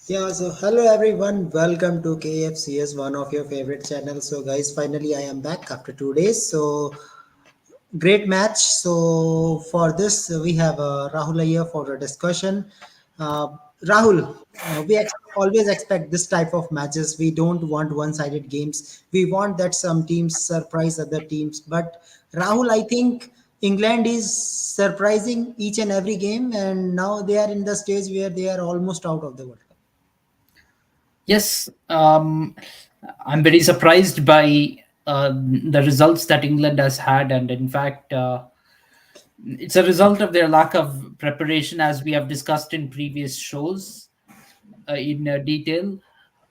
Yeah, so hello everyone, welcome to KFCS, one of your favorite channels. So, guys, finally I am back after 2 days. So, great match. So, for this, we have Rahul here for the discussion. Uh, Rahul, always expect this type of matches. We don't want one sided games. We want that some teams surprise other teams. But, Rahul, I think England is surprising each and every game, and now they are in the stage where they are almost out of the World Cup. Yes, I'm very surprised by the results that England has had, and in fact, it's a result of their lack of preparation, as we have discussed in previous shows in detail.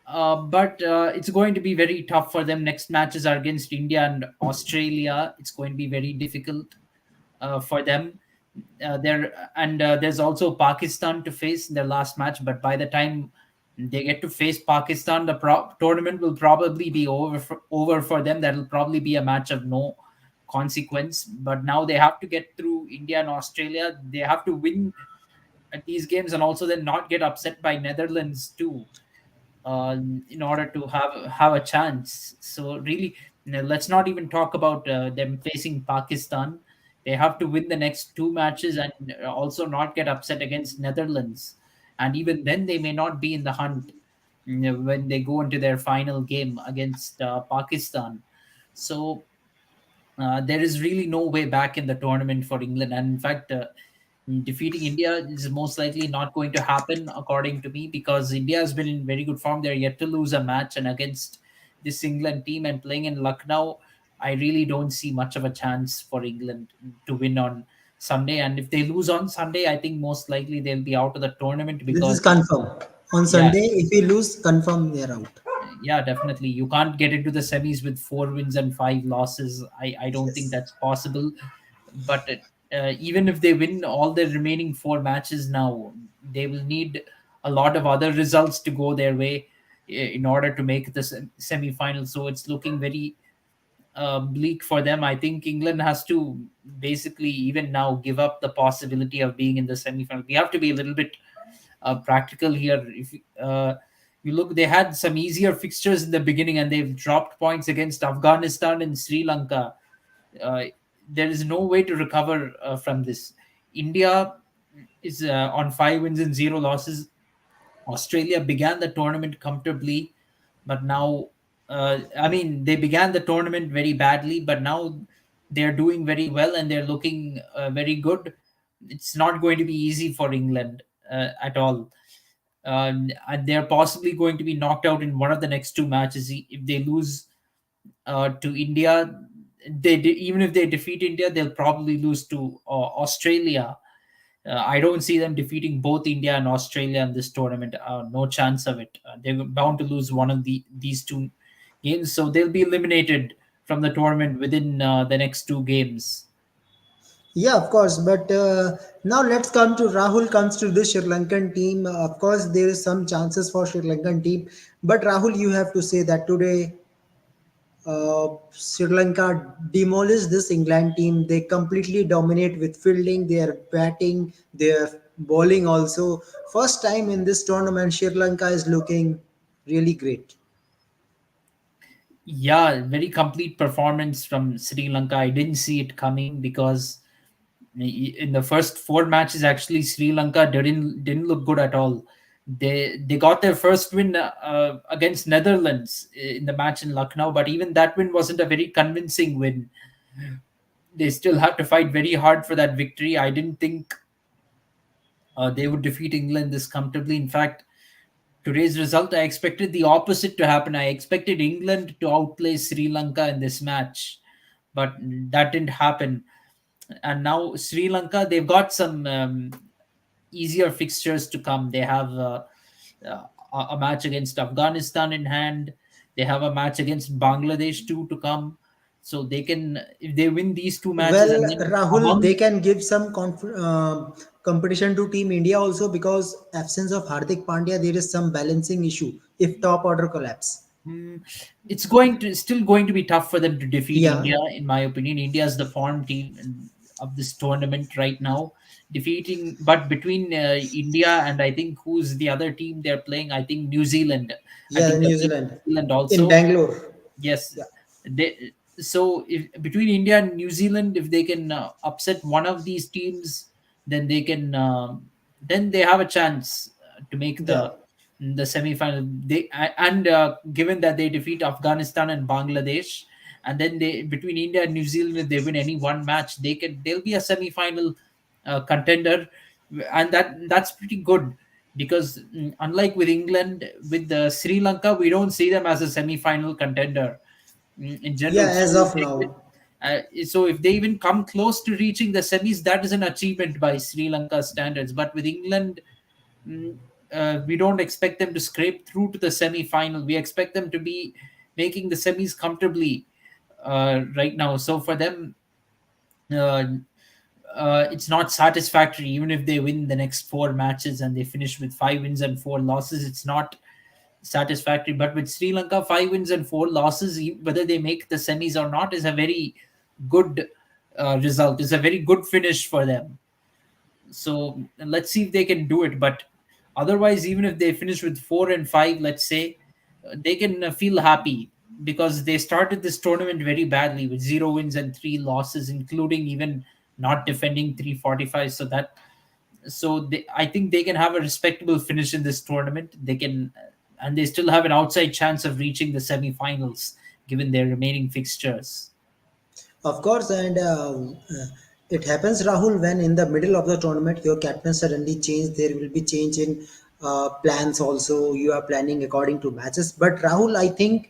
But it's going to be very tough for them. Next matches are against India and Australia. It's going to be very difficult for them. There's also Pakistan to face in their last match. But by the time they get to face Pakistan, the tournament will probably be over for them. That'll probably be a match of no consequence. But now they have to get through India and Australia. They have to win at these games and also then not get upset by Netherlands too, in order to have a chance. So really, let's not even talk about them facing Pakistan. They have to win the next two matches and also not get upset against Netherlands. And even then, they may not be in the hunt when they go into their final game against Pakistan. So there is really no way back in the tournament for England. And in fact, defeating India is most likely not going to happen, according to me, because India has been in very good form. They're yet to lose a match, and against this England team and playing in Lucknow, I really don't see much of a chance for England to win on Sunday. And if they lose on Sunday, I think most likely they'll be out of the tournament This is because, confirmed. On yeah, Sunday, if we lose, confirm we are out. yeah, definitely. You can't get into the semis with four wins and five losses. I don't think Yes. that's possible. But even if they win all their remaining four matches now, they will need a lot of other results to go their way in order to make the semi-final. So it's looking very bleak for them. I think England has to basically even now give up the possibility of being in the semi-final. We have to be a little bit practical here. If you look, they had some easier fixtures in the beginning, and they've dropped points against Afghanistan and Sri Lanka. Uh, there is no way to recover from this. India is on 5 wins and zero losses. Australia began the tournament comfortably, but now, I mean, they began the tournament very badly, but now they're doing very well and they're looking very good. It's not going to be easy for England at all. And they're possibly going to be knocked out in one of the next two matches if they lose to India. Even if they defeat India, they'll probably lose to Australia. I don't see them defeating both India and Australia in this tournament. No chance of it. They're bound to lose one of these two games, so they'll be eliminated from the tournament within the next two games. Yeah, of course. But now let's come to Rahul comes to the Sri Lankan team. Of course, there is some chances for Sri Lankan team. But Rahul, you have to say that today Sri Lanka demolished this England team. They completely dominate with fielding, their batting, their bowling also. First time in this tournament, Sri Lanka is looking really great. Yeah, very complete performance from Sri Lanka. I didn't see it coming because in the first four matches, actually, Sri Lanka didn't look good at all. They got their first win against Netherlands in the match in Lucknow, but even that win wasn't a very convincing win. They still had to fight very hard for that victory. I didn't think they would defeat England this comfortably. In fact, today's result, I expected the opposite to happen. I expected England to outplay Sri Lanka in this match, but that didn't happen. And now Sri Lanka, they've got some easier fixtures to come. They have a match against Afghanistan in hand. They have a match against Bangladesh too to come. So they can, if they win these two matches, Well, and then Rahul, among, they can give some competition to Team India also because absence of Hardik Pandya, there is some balancing issue if top order collapse. mm, it's going to still going to be tough for them to defeat Yeah, India. In my opinion, India is the form team of this tournament right now. defeating. But between India and I think who's the other team they're playing? I think New Zealand. I Yeah, think they're New playing Zealand New Zealand in also. Bangalore. Yes, Yeah, they. So if between India and New Zealand, if they can upset one of these teams, then they can. Then they have a chance to make yeah, the semi-final. And given that they defeat Afghanistan and Bangladesh, and then they between India and New Zealand, if they win any one match, they'll be a semi-final contender, and that's pretty good because unlike with England, with the Sri Lanka, we don't see them as a semi-final contender in yeah. general. As of now, So if they even come close to reaching the semis, that is an achievement by Sri Lanka standards. But with England, mm, we don't expect them to scrape through to the semi-final. We expect them to be making the semis comfortably right now. So for them, uh, it's not satisfactory. Even if they win the next four matches and they finish with 5 wins and 4 losses, it's not satisfactory. But with Sri Lanka, 5 wins and 4 losses, whether they make the semis or not, is a very good result. It's a very good finish for them. So let's see if they can do it. But otherwise, even if they finish with 4 and 5, let's say, they can feel happy because they started this tournament very badly with 0 wins and 3 losses, including even not defending 345. I think they can have a respectable finish in this tournament. They can, and they still have an outside chance of reaching the semi-finals given their remaining fixtures. of course, and it happens, Rahul, when in the middle of the tournament your captain suddenly change. There will be change in plans. Also, you are planning according to matches. But Rahul, I think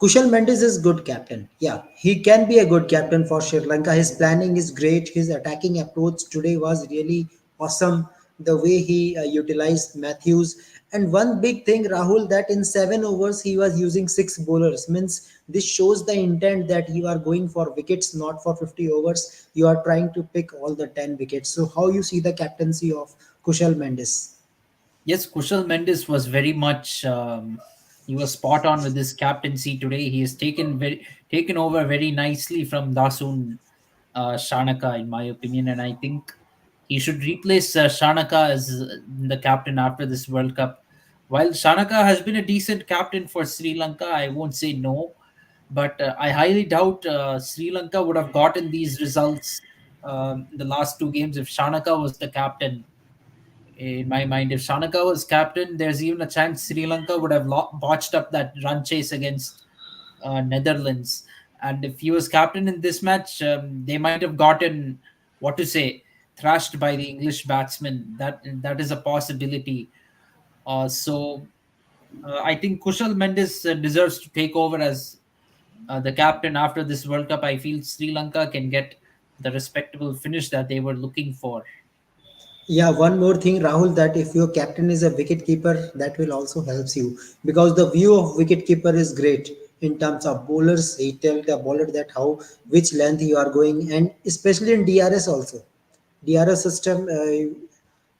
Kushal Mendes is good captain. Yeah, he can be a good captain for Sri Lanka. His planning is great. His attacking approach today was really awesome. The way he utilized Matthews. And one big thing, Rahul, that in 7 overs he was using six bowlers. Means this shows the intent that you are going for wickets, not for 50 overs. You are trying to pick all the 10 wickets. So how you see the captaincy of Kushal Mendes? Yes, Kushal Mendes was very much he was spot on with his captaincy today. He has taken over very nicely from Dasun Shanaka, in my opinion, and I think he should replace Shanaka as the captain after this World Cup. While Shanaka has been a decent captain for Sri Lanka, I won't say no, but I highly doubt Sri Lanka would have gotten these results in the last two games if Shanaka was the captain. In my mind, if Shanaka was captain, there's even a chance Sri Lanka would have botched up that run chase against Netherlands. And if he was captain in this match, they might have gotten, what to say, thrashed by the English batsmen. That is a possibility. I think Kushal Mendes deserves to take over as the captain after this World Cup. I feel Sri Lanka can get the respectable finish that they were looking for. Yeah, one more thing, Rahul, that if your captain is a wicket keeper, that will also helps you because the view of wicket keeper is great in terms of bowlers. He tell the bowler that how which length you are going, and especially in DRS also. DRS system,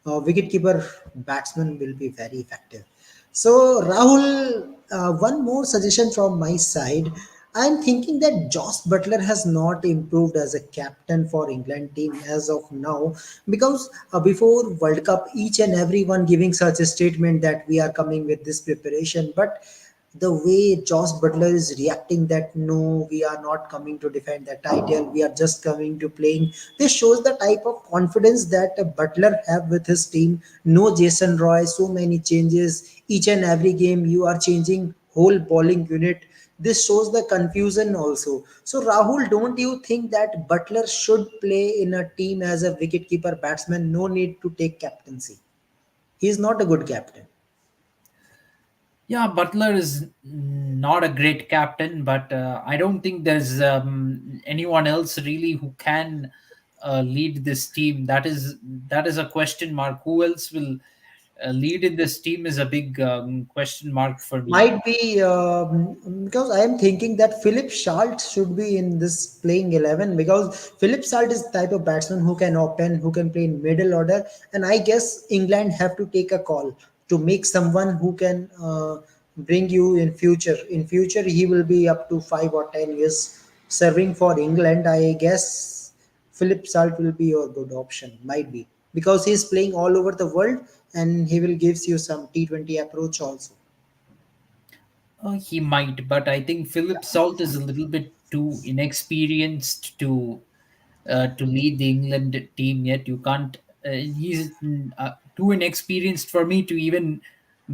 wicketkeeper batsman will be very effective. So, Rahul, one more suggestion from my side. I'm thinking that Josh Butler has not improved as a captain for England team as of now because before World Cup, each and everyone giving such a statement that we are coming with this preparation, but the way Josh Butler is reacting that no, we are not coming to defend the title, we are just coming to playing. This shows the type of confidence that Butler have with his team. No Jason Roy, so many changes. Each and every game you are changing whole bowling unit. This shows the confusion also. So Rahul, don't you think that Butler should play in a team as a wicketkeeper batsman? No need to take captaincy. He is not a good captain. Yeah, Butler is not a great captain, but I don't think there's anyone else really who can lead this team. That is a question mark. Who else will lead in this team is a big question mark for me. Might be because I am thinking that Philip Salt should be in this playing 11 because Philip Salt is the type of batsman who can open, who can play in middle order, and I guess England have to take a call to make someone who can bring you in future. In future, he will be up to 5 or 10 years serving for England. I guess Philip Salt will be your good option, might be, because he's playing all over the world and he will gives you some T20 approach also. He might, but I think Philip Salt is a little bit too inexperienced to lead the England team yet. You can't. He's too inexperienced for me to even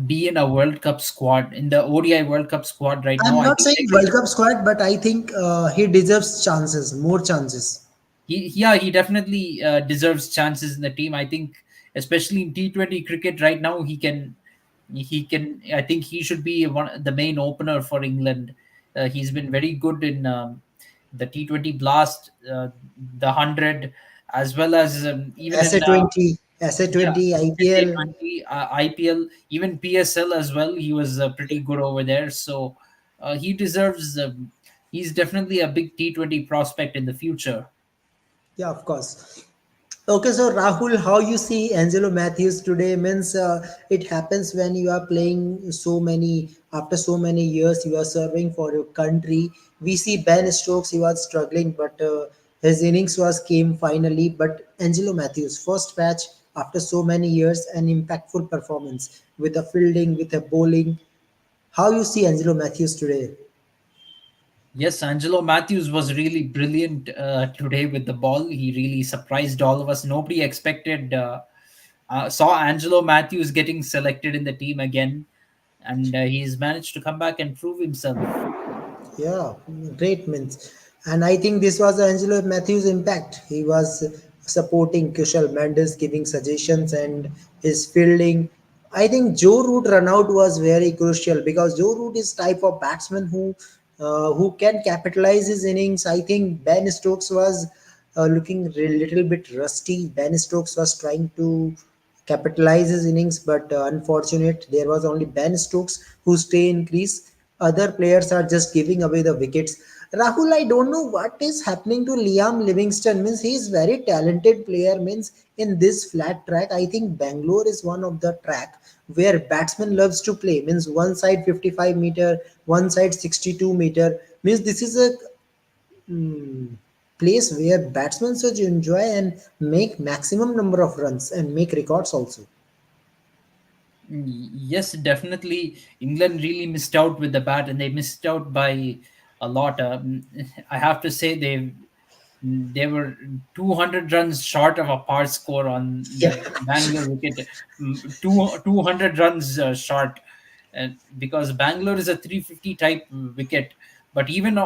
be in a World Cup squad, in the ODI World Cup squad right now. I'm I not think saying World Cup squad, but I think he deserves chances, more chances. yeah, he definitely deserves chances in the team. I think, especially in T20 cricket right now, he can. I think he should be the main opener for England. He's been very good in the T20 Blast, the 100, as well as even in SA20, yeah, SA20, IPL. SA20, IPL, even PSL as well. He was pretty good over there. So he deserves. He's definitely a big T20 prospect in the future. Yeah, of course. Okay, so Rahul, how you see Angelo Matthews today means it happens when you are playing so many after so many years you are serving for your country. We see Ben Stokes, he was struggling, but his innings was came finally. But Angelo Matthews, first match after so many years, an impactful performance with a fielding, with a bowling. How you see Angelo Matthews today? Yes, Angelo Matthews was really brilliant today with the ball. He really surprised all of us. Nobody expected, saw Angelo Matthews getting selected in the team again, and he's managed to come back and prove himself. Yeah, great means. And I think this was Angelo Matthews' impact. He was supporting Kushal Mendes, giving suggestions and his fielding. I think Joe Root run out was very crucial because Joe Root is type of batsman who can capitalize his innings. I think Ben Stokes was looking a little bit rusty. Ben Stokes was trying to capitalize his innings, but unfortunate there was only Ben Stokes who stay in crease. Other players are just giving away the wickets. Rahul, I don't know what is happening to Liam Livingston. Means he is very talented player. Means in this flat track, I think Bangalore is one of the track where batsman loves to play. Means one side 55 meter, one side 62 meter. Means this is a place where batsmen should enjoy and make maximum number of runs and make records also. Yes, definitely. England really missed out with the bat, and they missed out by a lot. I have to say they were 200 runs short of a par score on Yeah. the Bangalore wicket. 200 runs short, and because Bangalore is a 350 type wicket. But even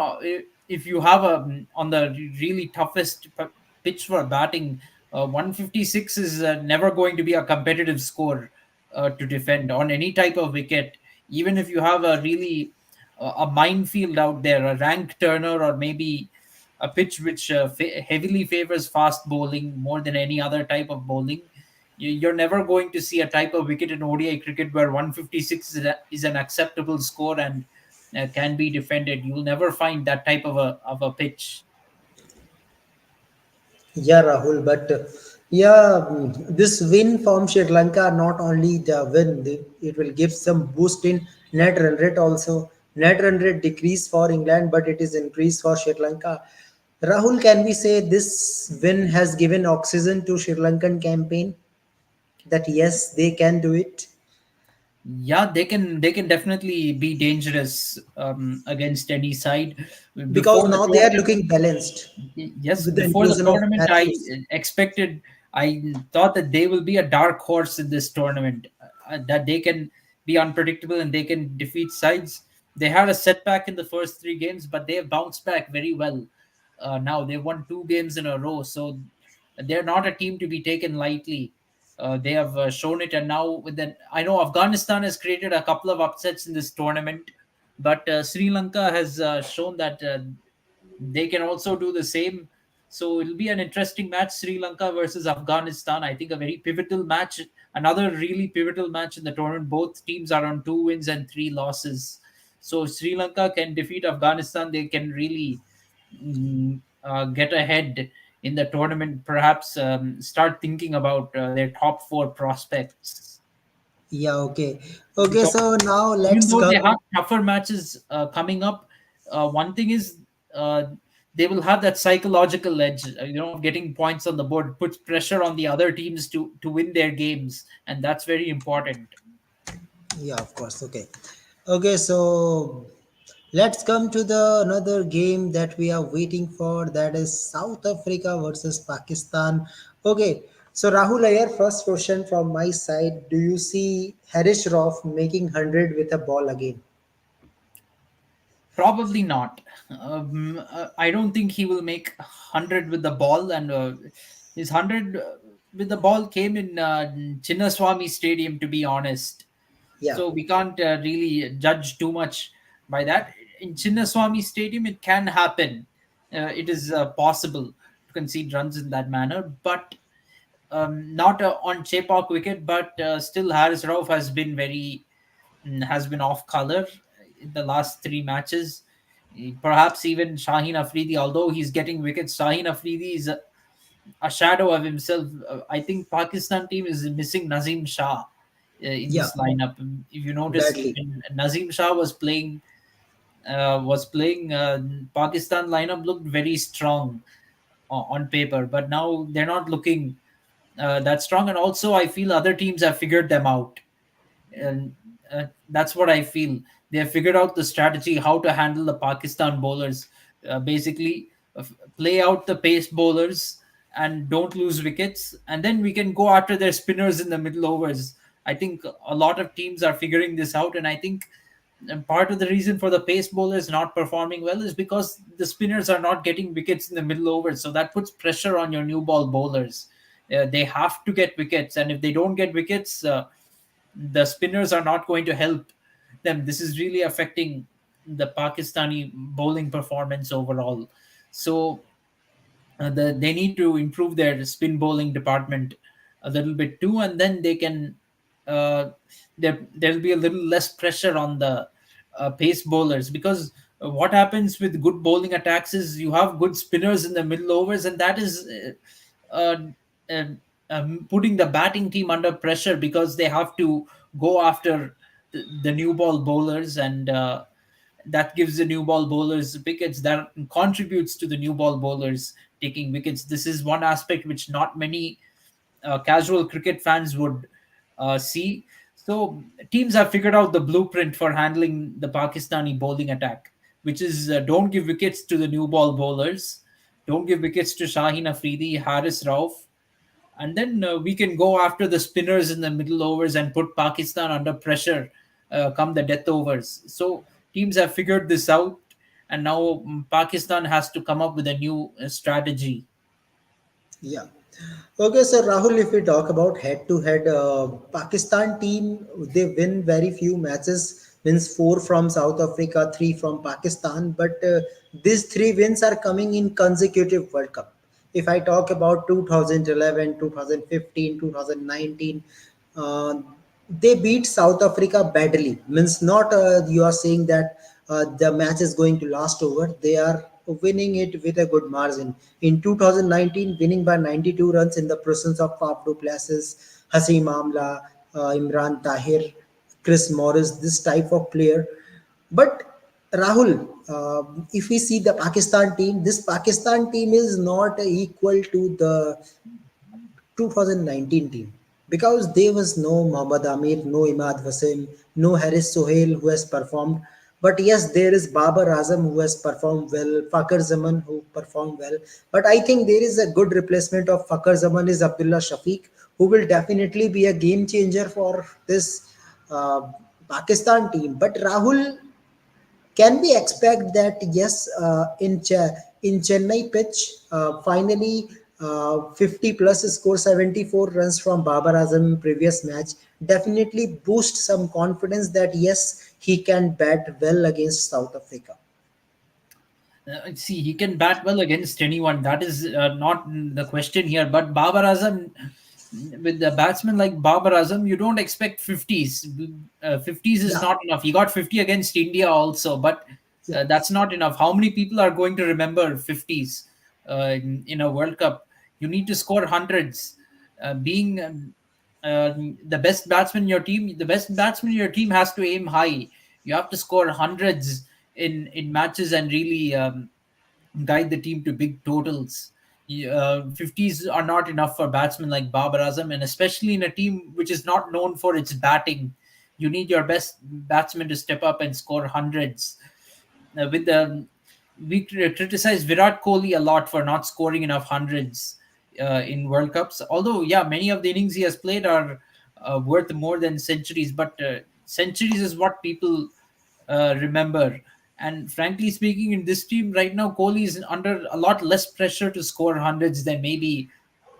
if you have on the really toughest pitch for batting, 156 is never going to be a competitive score to defend on any type of wicket. Even if you have a really a minefield out there, a rank turner, or maybe a pitch which heavily favors fast bowling more than any other type of bowling. You're never going to see a type of wicket in ODI cricket where 156 is an acceptable score and can be defended. You'll never find that type of a pitch. Yeah, Rahul, but yeah, this win from Sri Lanka, not only the win, it will give some boost in net run rate also. Net run rate decrease for England, but it is increased for Sri Lanka. Rahul, can we say this win has given oxygen to Sri Lankan campaign that yes, they can do it? Yeah, they can definitely be dangerous against any side. Because Before the now they are tournament, looking balanced yes, with the before the inclusion of tournament, Matthews. I thought that they will be a dark horse in this tournament, that they can be unpredictable and they can defeat sides. They had a setback in the first three games, but they have bounced back very well. Now they won two games in a row, so they're not a team to be taken lightly. They have shown it, and now with the I know Afghanistan has created a couple of upsets in this tournament, but Sri Lanka has shown that they can also do the same. So it'll be an interesting match, Sri Lanka versus Afghanistan. I think a very pivotal match, another really pivotal match in the tournament. Both teams are on two wins and three losses. So if Sri Lanka can defeat Afghanistan, they can really get ahead in the tournament. Perhaps start thinking about their top four prospects, Yeah, okay. Okay, because so now even let's though they have come. tougher matches coming up, one thing is, uh, they will have that psychological edge, of getting points on the board, puts pressure on the other teams to win their games, and that's very important. Yeah, of course. Okay. Okay, so let's come to the another game that we are waiting for, that is South Africa versus Pakistan. Okay, so Rahul Ayer, first question from my side. Do you see Harish Rauf making 100 with a ball again? Probably not. I don't think he will make 100 with the ball, and his 100 with the ball came in Chinnaswamy Stadium, to be honest. Yeah, So we can't really judge too much by that. In Chinnaswamy Stadium, it can happen. It is possible to concede runs in that manner, but not on Chepak wicket. But still, Haris Rauf has been off color in the last three matches. Perhaps even Shaheen Afridi, although he's getting wickets, Shaheen Afridi is a shadow of himself. I think Pakistan team is missing Nazim Shah in yeah, this lineup. If you notice, badly. when Nazim Shah was playing, Pakistan lineup looked very strong on paper, but now they're not looking that strong. And also, I feel other teams have figured them out, and that's what I feel. They have figured out the strategy how to handle the Pakistan bowlers. Basically, play out the pace bowlers and don't lose wickets, and then we can go after their spinners in the middle overs. I think a lot of teams are figuring this out, and I think part of the reason for the pace bowlers not performing well is because the spinners are not getting wickets in the middle overs. So that puts pressure on your new ball bowlers. They have to get wickets, and if they don't get wickets, the spinners are not going to help them. This is really affecting the Pakistani bowling performance overall. So they need to improve their spin bowling department a little bit too, and then they can there'll be a little less pressure on the pace bowlers, because what happens with good bowling attacks is you have good spinners in the middle overs, and that is uh, uh, putting the batting team under pressure because they have to go after the new ball bowlers, and that gives the new ball bowlers wickets, that contributes to the new ball bowlers taking wickets. This is one aspect which not many casual cricket fans would see. So teams have figured out the blueprint for handling the Pakistani bowling attack, which is don't give wickets to the new ball bowlers, don't give wickets to Shaheen Afridi, Haris Rauf, and then we can go after the spinners in the middle overs and put Pakistan under pressure come the death overs. So teams have figured this out, and now Pakistan has to come up with a new strategy. Yeah. Okay, so Rahul, if we talk about head-to-head, Pakistan team, they win very few matches, wins four from South Africa, three from Pakistan, but these three wins are coming in consecutive World Cup. If I talk about 2011, 2015, 2019, uh, they beat South Africa badly. Means not you are saying that the match is going to last over. They are winning it with a good margin. In 2019, winning by 92 runs in the presence of Faf du Plessis, Hasim Amla, Imran Tahir, Chris Morris, this type of player. But Rahul, if we see the Pakistan team, this Pakistan team is not equal to the 2019 team, because there was no Mohammad Amir, no Imad Wasim, no Haris Sohail who has performed. But yes, there is Babar Azam who has performed well, Fakar Zaman who performed well. But I think there is a good replacement of Fakar Zaman is Abdullah Shafiq, who will definitely be a game changer for this uh, Pakistan team. But Rahul, can we expect that yes, in Chennai pitch, finally 50 plus score 74 runs from Babar Azam in previous match definitely boost some confidence that yes, he can bat well against South Africa. See, he can bat well against anyone. That is not the question here. But Babar Azam, with the batsman like Babar Azam, you don't expect 50s. 50s is Yeah, not enough. He got 50 against India also, but yeah, that's not enough. How many people are going to remember 50s in a World Cup? You need to score hundreds. Being the best batsman in your team, the best batsman in your team has to aim high. You have to score hundreds in matches and really guide the team to big totals. 50s are not enough for batsmen like Babar Azam, and especially in a team which is not known for its batting. You need your best batsmen to step up and score hundreds. With the We criticize Virat Kohli a lot for not scoring enough hundreds in World Cups. Although, yeah, many of the innings he has played are worth more than centuries, but centuries is what people remember. And frankly speaking, in this team right now, Kohli is under a lot less pressure to score hundreds than maybe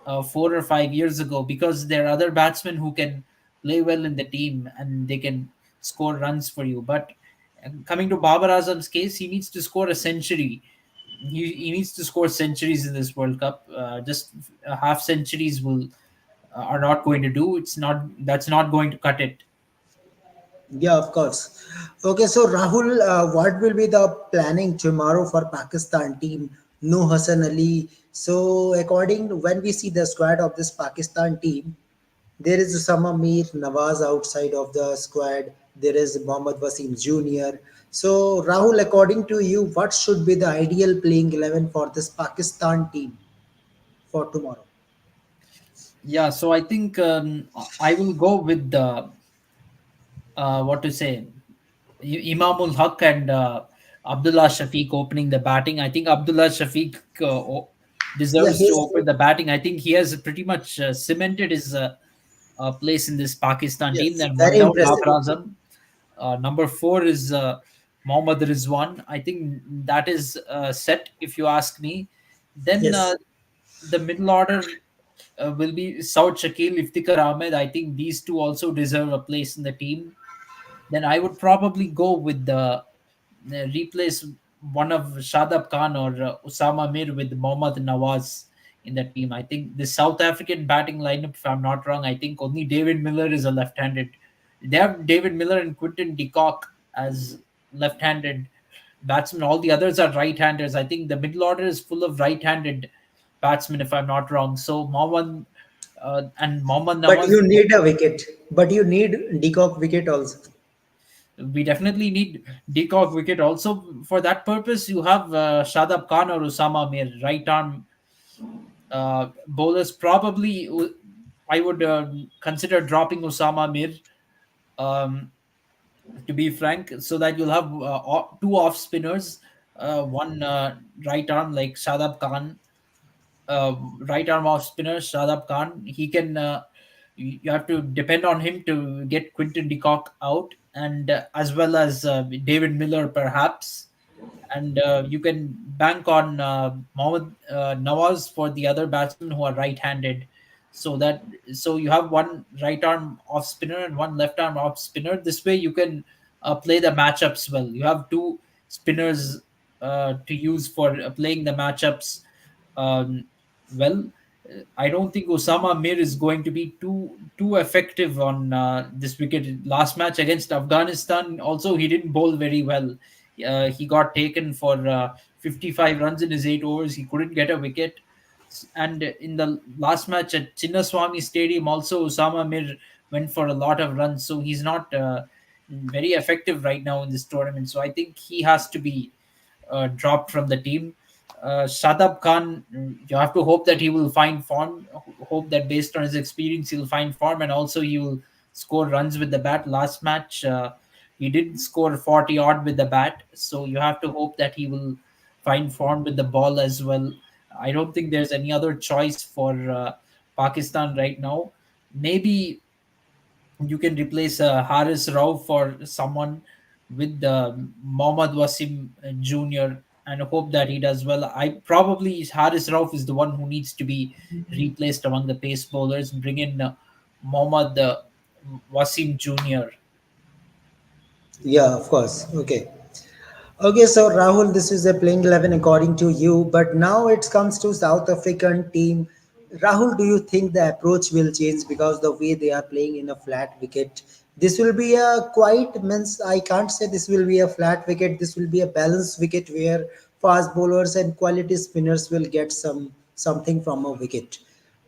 4 or 5 years ago, because there are other batsmen who can play well in the team and they can score runs for you. But coming to Babar Azam's case, he needs to score a century. He needs to score centuries in this World Cup. Just half centuries will are not going to do. It's not That's not going to cut it. Yeah, of course. Okay, so Rahul, what will be the planning tomorrow for Pakistan team? No Hassan Ali. So, according to when we see the squad of this Pakistan team, there is some Amir Nawaz outside of the squad. There is Mohammad Wasim Jr. So, Rahul, according to you, what should be the ideal playing 11 for this Pakistan team for tomorrow? Yeah, so I think I will go with the what to say, Imamul Haq and Abdullah Shafiq opening the batting. I think Abdullah Shafiq Yeah, deserves to he's open the batting. I think he has pretty much cemented his place in this Pakistan team. yes, Then one very down, impressive. Babar Azam. Number four is Mohammad Rizwan. I think that is set, if you ask me. Then Yes. the middle order will be Saud Shakil, Iftikhar Ahmed. I think these two also deserve a place in the team. Then I would probably go with the replace one of Shadab Khan or Usama Mir with Mohammad Nawaz in the team. I think the South African batting lineup, if I'm not wrong, I think only David Miller is a left-handed. They have David Miller and Quinton de Kock as left-handed batsmen. All the others are right-handers. I think the middle order is full of right-handed batsmen, if I'm not wrong. So Mohammad But Nawaz. you need a wicket. But you need Decock wicket also. We definitely need decock wicket also. For that purpose, you have Shadab Khan or Usama Mir, right arm bowlers. Probably, I would consider dropping Usama Mir, um, to be frank, so that you'll have two off spinners, one right arm like Shadab Khan, right arm off spinner Shadab Khan. He can. You have to depend on him to get Quinton de Kock out, and as well as David Miller, perhaps. And you can bank on Mohammad Nawaz for the other batsmen who are right-handed. So you have one right arm off spinner and one left arm off spinner. This way you can play the matchups well. You have two spinners to use for playing the matchups um, well. I don't think Osama Mir is going to be too effective on this wicket. Last match against Afghanistan, also he didn't bowl very well. He got taken for 55 runs in his 8 overs. He couldn't get a wicket. And in the last match at Chinnaswamy Stadium, also Osama Mir went for a lot of runs. So he's not very effective right now in this tournament. So I think he has to be dropped from the team. Shadab Khan, you have to hope that he will find form. Hope that based on his experience, he'll find form, and also he will score runs with the bat. Last match, he did score 40 odd with the bat, so you have to hope that he will find form with the ball as well. I don't think there's any other choice for Pakistan right now. Maybe you can replace Haris Rao for someone with Mohammad Wasim Jr. and hope that he does well. I probably Haris Rauf is the one who needs to be replaced among the pace bowlers. Bring in Mohammad Wasim Jr. Yeah, of course. Okay. Okay, so Rahul, this is a playing 11 according to you, but now it comes to South African team. Rahul, do you think the approach will change because the way they are playing in a flat wicket? This will be a quite means I can't say this will be a flat wicket. This will be a balanced wicket where fast bowlers and quality spinners will get something from a wicket.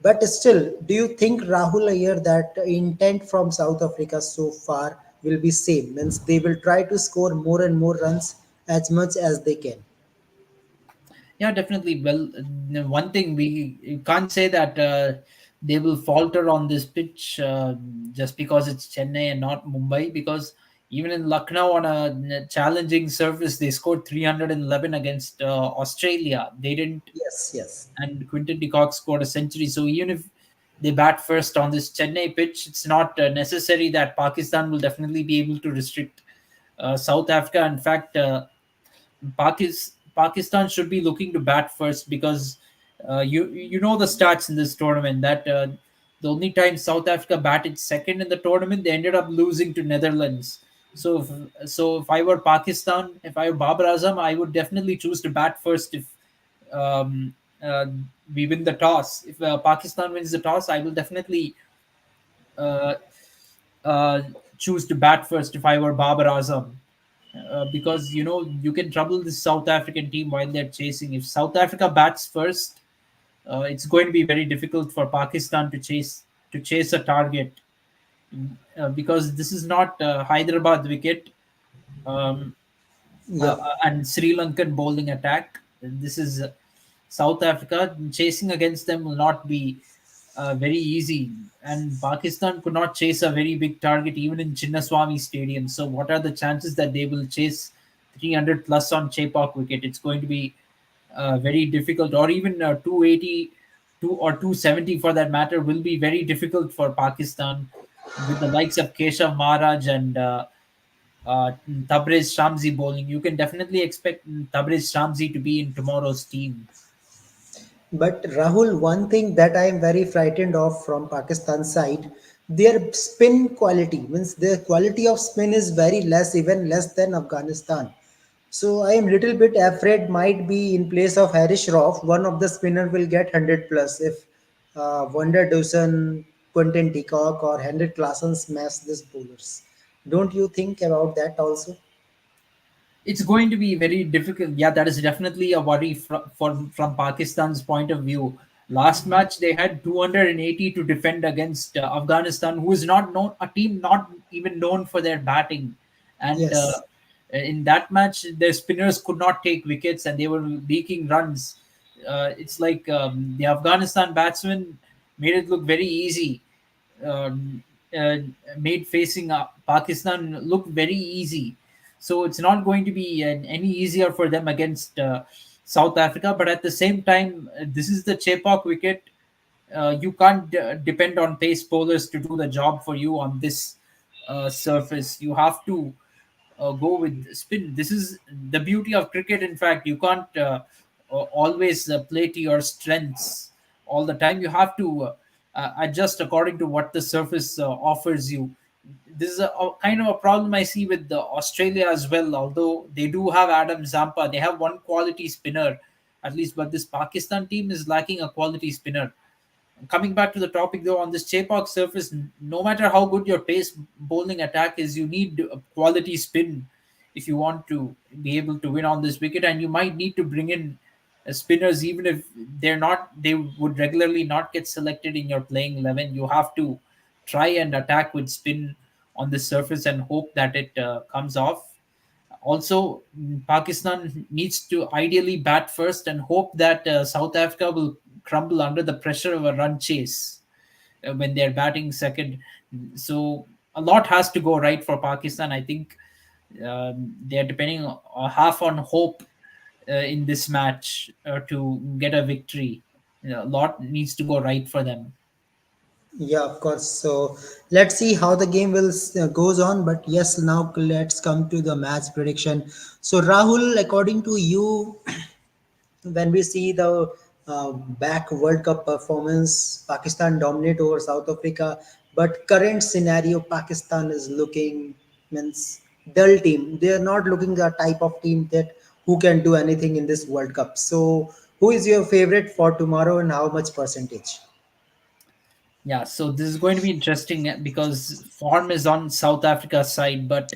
But still, do you think Rahul here that intent from South Africa so far will be same? Means they will try to score more and more runs as much as they can. Yeah, definitely. Well, one thing we you can't say that they will falter on this pitch just because it's Chennai and not Mumbai. Because even in Lucknow on a challenging surface, they scored 311 against Australia. They didn't, Yes, yes. and Quinton de Kock scored a century. So even if they bat first on this Chennai pitch, it's not necessary that Pakistan will definitely be able to restrict South Africa. In fact, Pakistan should be looking to bat first because you know the stats in this tournament that the only time South Africa batted second in the tournament, they ended up losing to Netherlands. So if I were Pakistan, if I were Babar Azam, I would definitely choose to bat first if um, uh, we win the toss. If Pakistan wins the toss, I will definitely uh, uh, choose to bat first if I were Babar Azam. Because you can trouble the South African team while they're chasing. If South Africa bats first, it's going to be very difficult for Pakistan to chase a target because this is not Hyderabad wicket. Um, Yeah. and Sri Lankan bowling attack. This is South Africa. Chasing against them will not be very easy. And Pakistan could not chase a very big target even in Chinnaswamy Stadium. So, what are the chances that they will chase 300 plus on Chepauk wicket? It's going to be very difficult, or even 280, or 270 for that matter, will be very difficult for Pakistan with the likes of Keshav Maharaj and Tabriz Shamsi bowling. You can definitely expect Tabriz Shamsi to be in tomorrow's team. But Rahul, one thing that I am very frightened of from Pakistan side, their spin quality means their quality of spin is very less, even less than Afghanistan. So I am little bit afraid might be in place of Harish Rauf, one of the spinner will get 100 plus if Wonder Dawson, Quentin Peacock or Henrik Klassen smash these bowlers. Don't you think about that also? It's going to be very difficult. Yeah, that is definitely a worry from Pakistan's point of view. Last match they had 280 to defend against Afghanistan, who is not known a team not even known for their batting, and Yes. in that match their spinners could not take wickets and they were leaking runs. It's like the Afghanistan batsmen made it look very easy, um, uh, made facing Pakistan look very easy. So it's not going to be any easier for them against South Africa. But at the same time, this is the Chepauk wicket. You can't depend on pace bowlers to do the job for you on this surface. You have to go with spin. This is the beauty of cricket. In fact, you can't always play to your strengths all the time. You have to adjust according to what the surface offers you. This is a kind of a problem I see with Australia as well. Although they do have Adam Zampa, they have one quality spinner at least, but this Pakistan team is lacking a quality spinner. Coming back to the topic though, on this Chepauk surface, no matter how good your pace bowling attack is, you need a quality spin if you want to be able to win on this wicket, and you might need to bring in spinners even if they would regularly not get selected in your playing 11. You have to try and attack with spin on this surface and hope that it comes off. Also, Pakistan needs to ideally bat first and hope that South Africa will crumble under the pressure of a run chase when they're batting second. So a lot has to go right for Pakistan. I think they're depending half on hope in this match to get a victory. A lot needs to go right for them. Yeah, of course. So let's see how the game will goes on. But yes, now let's come to the match prediction. So Rahul, according to you, when we see the back World Cup performance, Pakistan dominate over South Africa. But current scenario, Pakistan is looking means dull team. They are not looking the type of team that who can do anything in this World Cup. So who is your favorite for tomorrow and how much percentage? Yeah, so this is going to be interesting because form is on South Africa's side, but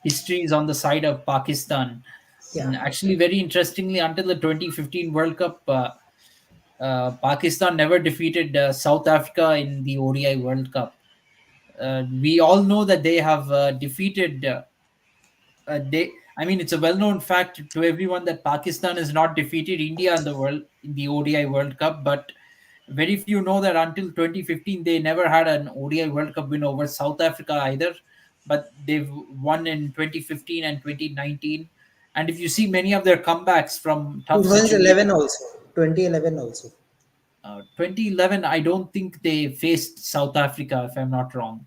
history is on the side of Pakistan. Yeah. Actually, very interestingly, until the 2015 World Cup, Pakistan never defeated South Africa in the ODI World Cup. We all know that they have defeated. They I mean, it's a well-known fact to everyone that Pakistan has not defeated India in the ODI World Cup, but very few know that until 2015 they never had an ODI World Cup win over South Africa either. But they've won in 2015 and 2019, and if you see many of their comebacks from tough 2011 situations, also. 2011 also. 2011, I don't think they faced South Africa, if I'm not wrong.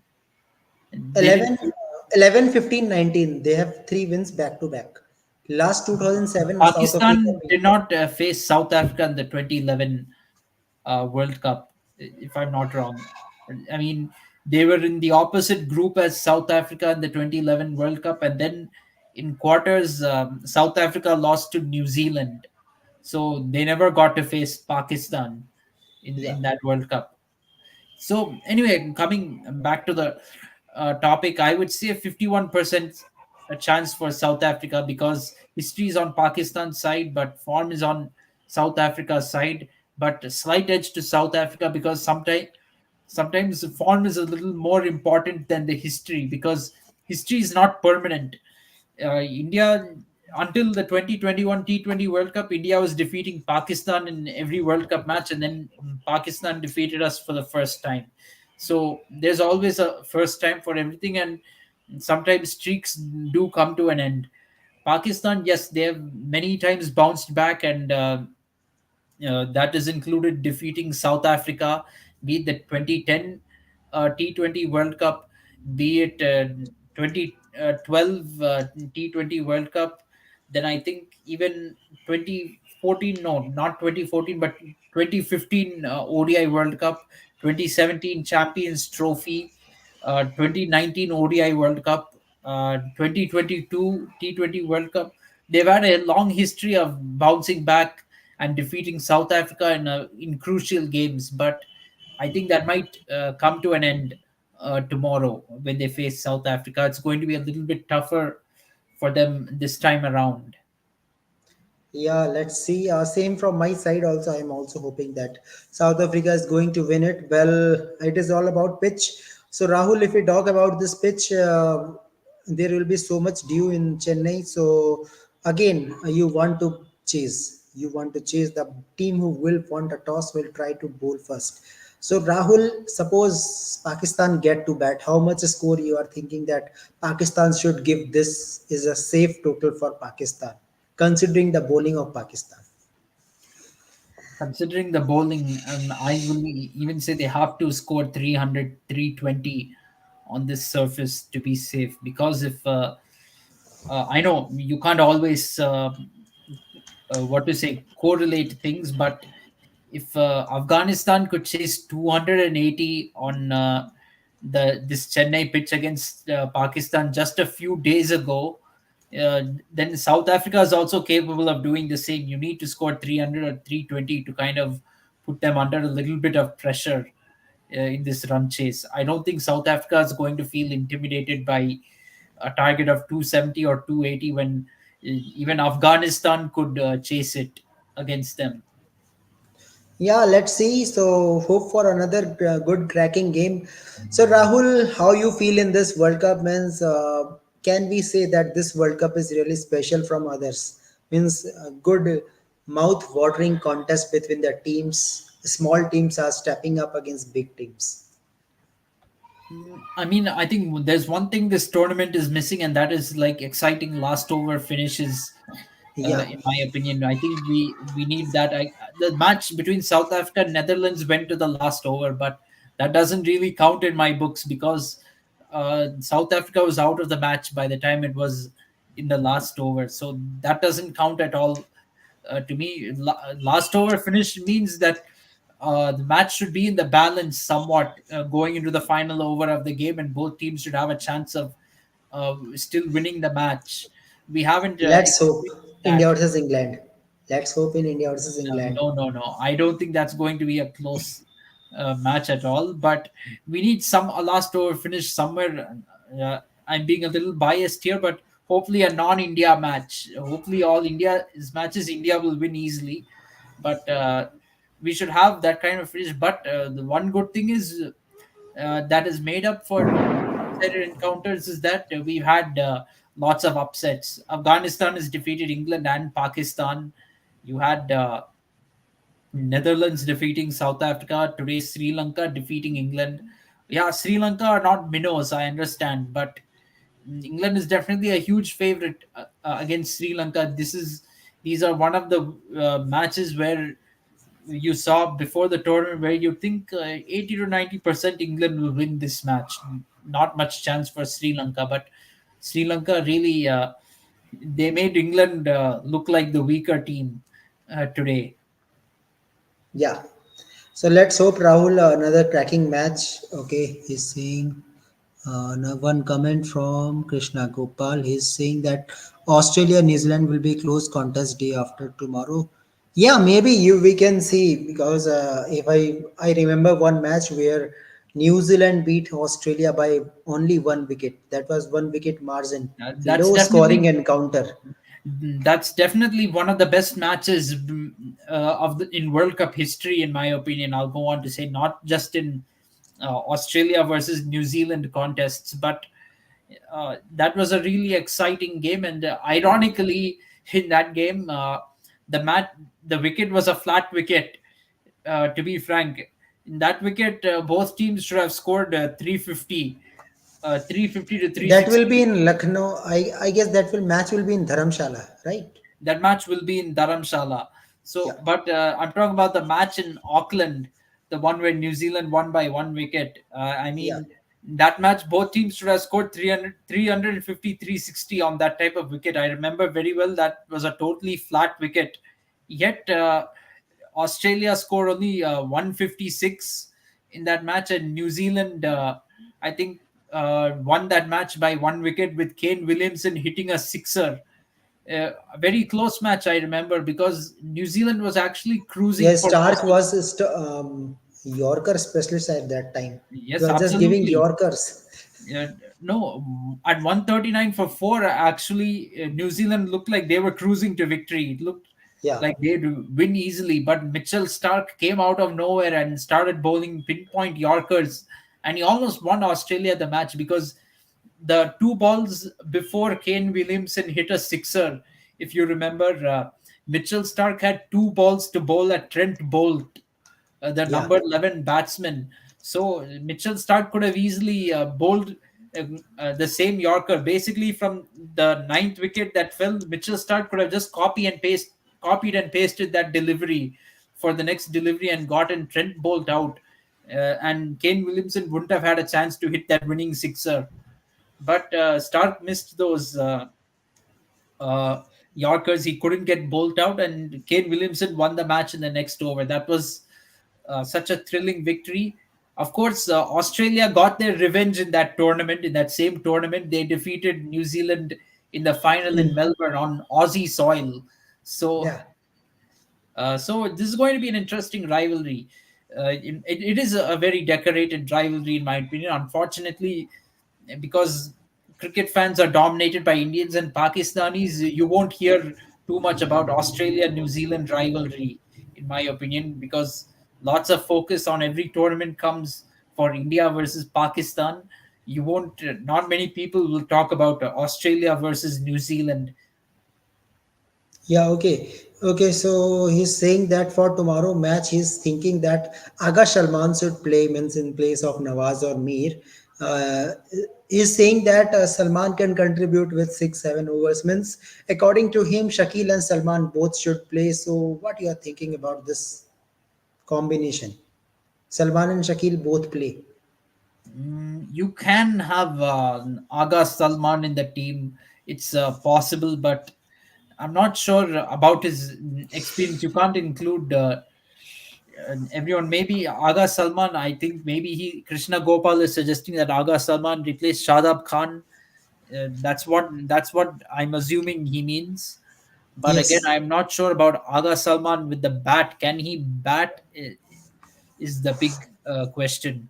They didn't. 11, 11, 15, 19. They have three wins back to back. Last 2007, South Africa Pakistan beat did not face South Africa in the 2011 World Cup, if I'm not wrong. I mean, they were in the opposite group as South Africa in the 2011 World Cup, and then in quarters, South Africa lost to New Zealand, so they never got to face Pakistan yeah. in that World Cup. So anyway, coming back to the topic, I would say 51% a chance for South Africa because history is on Pakistan's side, but form is on South Africa's side. But a slight edge to South Africa because sometimes the form is a little more important than the history because history is not permanent. India until the 2021 T20 World Cup, India was defeating Pakistan in every World Cup match, and then Pakistan defeated us for the first time. So there's always a first time for everything, and sometimes streaks do come to an end. Pakistan, yes, they have many times bounced back, and that is included defeating South Africa, be it the 2010 T20 World Cup, be it 2012 T20 World Cup. Then I think even 2014, no, not 2014, but 2015 ODI World Cup, 2017 Champions Trophy, 2019 ODI World Cup, 2022 T20 World Cup. They've had a long history of bouncing back and defeating South Africa in crucial games. But I think that might come to an end tomorrow when they face South Africa. It's going to be a little bit tougher for them this time around. Yeah, let's see. Same from my side also. I'm also hoping that South Africa is going to win it. Well, it is all about pitch. So, Rahul, if we talk about this pitch, there will be so much dew in Chennai. So, again, you want to chase. You want to chase the team who will want a toss will try to bowl first. So, Rahul, suppose Pakistan get to bat. How much score you are thinking that Pakistan should give? This is a safe total for Pakistan considering the bowling of Pakistan. Considering the bowling, I will even say they have to score 300, 320 on this surface to be safe. Because if I know you can't always what to say correlate things, but if Afghanistan could chase 280 on the this Chennai pitch against Pakistan just a few days ago, then South Africa is also capable of doing the same. You need to score 300 or 320 to kind of put them under a little bit of pressure in this run chase. I don't think South Africa is going to feel intimidated by a target of 270 or 280 when even Afghanistan could chase it against them. Yeah, let's see. So hope for another good cracking game. So Rahul, how you feel in this World Cup? Means can we say that this World Cup is really special from others? Means good mouth-watering contest between the teams. Small teams are stepping up against big teams. I mean, I think there's one thing this tournament is missing, and that is like exciting last over finishes. Yeah. In my opinion, I think we need that. The match between South Africa and Netherlands went to the last over, but that doesn't really count in my books because South Africa was out of the match by the time it was in the last over, so that doesn't count at all to me. Last over finish means that the match should be in the balance somewhat going into the final over of the game, and both teams should have a chance of still winning the match. We haven't Let's hope experienced India that. versus England. Let's hope in India versus England. No, no, no. I don't think that's going to be a close match at all. But we need some a last over finish somewhere. I'm being a little biased here, but hopefully a non-India match. Hopefully all India's matches India will win easily. But we should have that kind of finish. But the one good thing is that is made up for lopsided encounters is that we've had lots of upsets. Afghanistan has defeated England and Pakistan. You had Netherlands defeating South Africa. Today, Sri Lanka defeating England. Yeah, Sri Lanka are not minnows, I understand, but England is definitely a huge favorite against Sri Lanka. These are one of the matches where you saw before the tournament where you think 80 to 90% England will win this match. Not much chance for Sri Lanka, but Sri Lanka really they made England look like the weaker team today. Yeah. So let's hope Rahul another cracking match. Okay, he's saying now one comment from Krishna Gopal. He's saying that Australia New Zealand will be close contest day after tomorrow. Yeah, maybe you we can see because if I remember one match where New Zealand beat Australia by only one wicket. That was one wicket margin, That's low scoring definitely encounter. one of the best matches of the in World Cup history, in my opinion. I'll go on to say not just in Australia versus New Zealand contests, but that was a really exciting game. And ironically, in that game, the wicket was a flat wicket. To be frank, in that wicket, both teams should have scored 350 to That will be 360. in Lucknow. I guess that will match will be in Dharamshala, right? That match will be in Dharamshala. Yeah. So, but I'm talking about the match in Auckland, the one where New Zealand won by one wicket. I Yeah. mean, that match, both teams should have scored 300, 350, 360 on that type of wicket. I remember very well that was a totally flat wicket. Yet, Australia scored only 156 in that match, and New Zealand, I think, won that match by one wicket with Kane Williamson hitting a sixer. A very close match, I remember, because New Zealand was actually cruising Yes, for Stark most of. was Yorker specialist at that time. He Yes, was just giving absolutely. Yorkers. Uh, no, at 139 for four, actually, New Zealand looked like they were cruising to victory. It looked Yeah. like they'd win easily, but Mitchell Stark came out of nowhere and started bowling pinpoint Yorkers, and he almost won Australia the match because the two balls before Kane Williamson hit a sixer. If you remember, Mitchell Stark had two balls to bowl at Trent Bolt, the Yeah. number 11 batsman. So Mitchell Stark could have easily bowled the same Yorker. Basically, from the ninth wicket that fell, Mitchell Stark could have just copied and pasted that delivery for the next delivery and gotten Trent Bolt out. And Kane Williamson wouldn't have had a chance to hit that winning sixer. But Stark missed those uh, Yorkers. He couldn't get bowled out, and Kane Williamson won the match in the next over. That was such a thrilling victory. Of course, Australia got their revenge in that tournament. In that same tournament, they defeated New Zealand in the final in Mm. Melbourne on Aussie soil. So, Yeah. so this is going to be an interesting rivalry. It is a very decorated rivalry, in my opinion. Unfortunately, because cricket fans are dominated by Indians and Pakistanis, you won't hear too much about Australia New Zealand rivalry, in my opinion, because lots of focus on every tournament comes for India versus Pakistan. You won't, not many people will talk about Australia versus New Zealand. Yeah, okay. Okay, so he's saying that for tomorrow match, he's thinking that Aga Shalman should play means in place of Nawaz or Mir. Uh, he's saying that Salman can contribute with 6 7 overs. Means according to him, Shakil and Salman both should play. So what you are thinking about this combination? Salman and Shakil both play. You can have Aga Salman in the team. It's possible, but I'm not sure about his experience. You can't include everyone. Maybe Aga Salman. I think maybe he Krishna Gopal is suggesting that Aga Salman replace Shadab Khan. That's what I'm assuming he means. But again, Yes. I'm not sure about Aga Salman with the bat. Can he bat? Is the big question.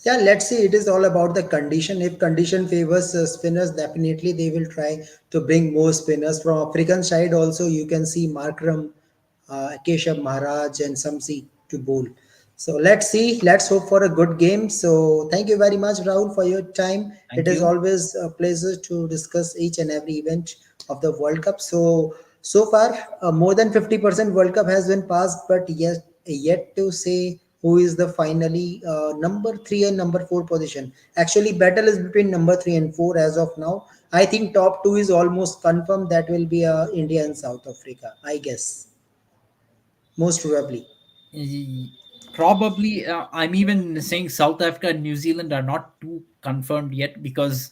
Yeah, let's see. It is all about the condition. If condition favors spinners, definitely they will try to bring more spinners. From African side, also you can see Markram, Keshav Maharaj, and Samsi to bowl. So let's see. Let's hope for a good game. So thank you very much, Rahul, for your time. It Thank is you. always a pleasure to discuss each and every event of the World Cup. So far, more than 50% World Cup has been passed, but yet to say who is the finally number three and number four position. Actually, battle is between number three and four as of now. I think top two is almost confirmed. That will be India and South Africa. I guess most probably. Y- Probably, I'm even saying South Africa and New Zealand are not too confirmed yet because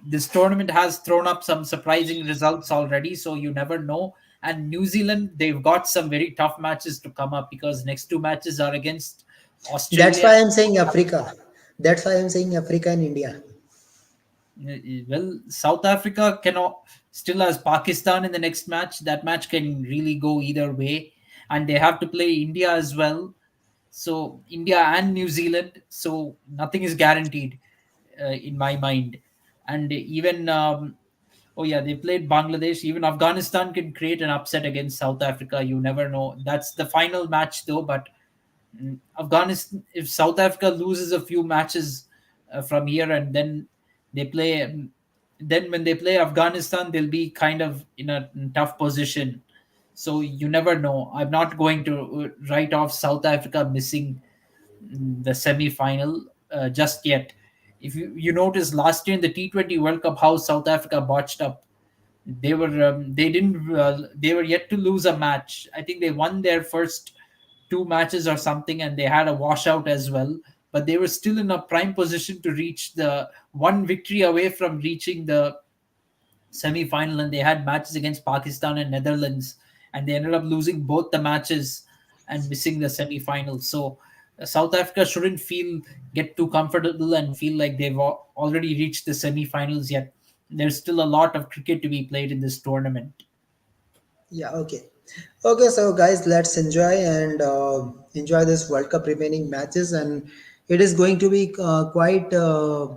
this tournament has thrown up some surprising results already. So you never know. And New Zealand, they've got some very tough matches to come up because next two matches are against That's Australia. why I'm saying Africa. That's why I'm saying Africa and India. Well, South Africa cannot still has Pakistan in the next match. That match can really go either way, and they have to play India as well. So India and New Zealand. So nothing is guaranteed in my mind. And even oh yeah, they played Bangladesh. Even Afghanistan can create an upset against South Africa. You never know. That's the final match though. But Afghanistan, if South Africa loses a few matches from here and then they play, then when they play Afghanistan, they'll be kind of in a tough position. So you never know. I'm not going to write off South Africa missing the semi-final just yet. If you notice last year in the T20 World Cup, how South Africa botched up, they didn't they were yet to lose a match. I think they won their first two matches or something, and they had a washout as well. But they were still in a prime position to reach the one victory away from reaching the semi-final, and they had matches against Pakistan and Netherlands, and they ended up losing both the matches and missing the semi-final. So South Africa shouldn't feel get too comfortable and feel like they've already reached the semi-finals yet. There's still a lot of cricket to be played in this tournament. Yeah, okay. Okay, so guys, let's enjoy and enjoy this World Cup remaining matches, and it is going to be quite a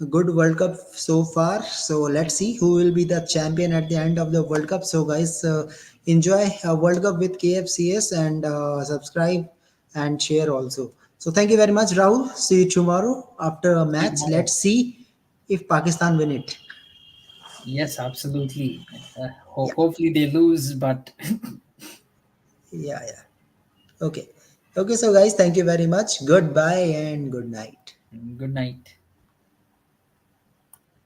good World Cup so far. So let's see who will be the champion at the end of the World Cup. So guys, enjoy World Cup with KFCS and subscribe and share also. So thank you very much, Rahul. See you tomorrow after a See you match. tomorrow. Let's see if Pakistan win it. Yes, absolutely. Yeah, Hopefully they lose, but yeah, yeah. Okay. Okay, so guys, thank you very much. Goodbye and good night. good night.